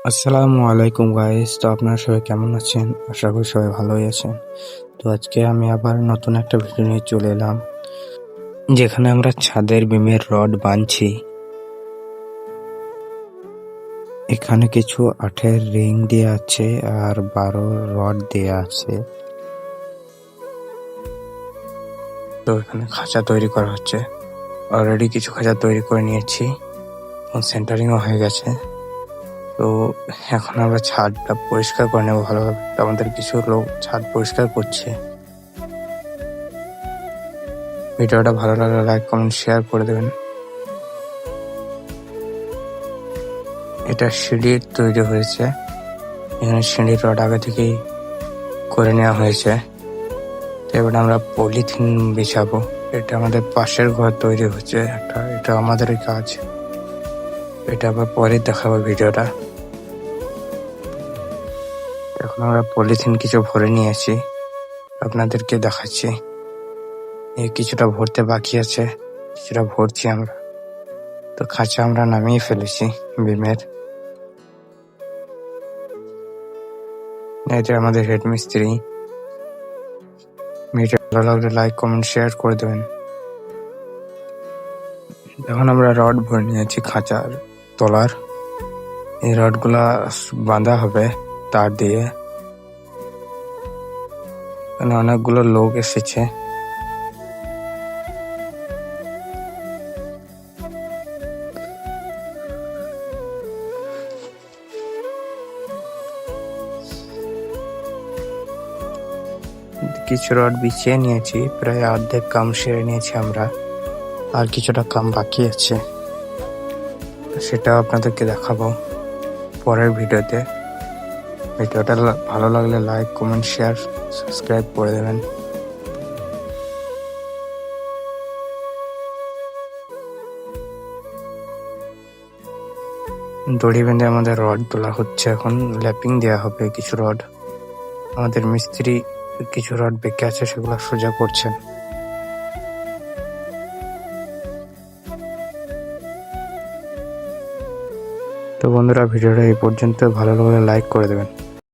আসসালামু আলাইকুম গাইস। তো আপনারা সবাই কেমন আছেন? আশা করি সবাই ভালোই আছেন। তো আজকে আমি আবার নতুন একটা ভিডিও নিয়ে চলে এলাম, যেখানে আমরা ছাদের বিমের রড বাঁধছি। এখানে কিছু 8-এর রিং দেওয়া আছে আর 12 রড দেওয়া আছে। তো এখানে খাঁচা তৈরি করা হচ্ছে। অলরেডি কিছু খাঁচা তৈরি করে নিয়েছি, সেন্টারিংও হয়ে গেছে। তো এখন আমরা ছাদটা পরিষ্কার করে নেবো ভালোভাবে। তো আমাদের কিছু লোক ছাদ পরিষ্কার করছে। ভিডিওটা ভালো লাগলে লাইক কমেন্ট শেয়ার করে দেবেন। এটা সিঁড়ির তৈরি হয়েছে। এখানে সিঁড়ির রড আগে থেকেই করে নেওয়া হয়েছে। তো এবার আমরা পলিথিন বিছাবো। এটা আমাদের পাশের ঘর তৈরি হচ্ছে একটা, এটা আমাদেরই কাজ। এটা আবার পরে দেখাবো ভিডিওটা। এখন আমরা পলিথিন কিছু ভরে নিয়েছি, আপনাদেরকে দেখাচ্ছি। এই কিছুটা ভরতে বাকি আছে, কিছুটা ভরছি আমরা। তো খাঁচা আমরা নামিয়ে ফেলেছি বিমের। এটা আমাদের হেড মিস্ত্রি। ভিডিও ভালো লাগলে লাইক কমেন্ট শেয়ার করে দেবেন। এখন আমরা রড ভরে নিয়েছি খাঁচার তলার। এই রডগুলা বাঁধা হবে তার দিয়ে। এখানে অনেকগুলো লোক এসেছে। কিছু রড বিছিয়ে নিয়েছি, প্রায় অর্ধেক কাম সেরে নিয়েছি আমরা। আর কিছুটা কাম বাকি আছে, সেটাও আপনাদেরকে দেখাবো পরের ভিডিওতে। ভিডিওটা ভালো লাগলে লাইক কমেন্ট শেয়ার সাবস্ক্রাইব করে দেবেন। দড়ি বেঁধে আমাদের রড তোলা হচ্ছে। এখন ল্যাপিং দেওয়া হবে কিছু রড। আমাদের মিস্ত্রি কিছু রড বেঁকে আছে, সেগুলো সোজা করছেন। তো বন্ধুরা, ভিডিওটা এই পর্যন্ত। ভালো লাগলে লাইক করে দেবেন।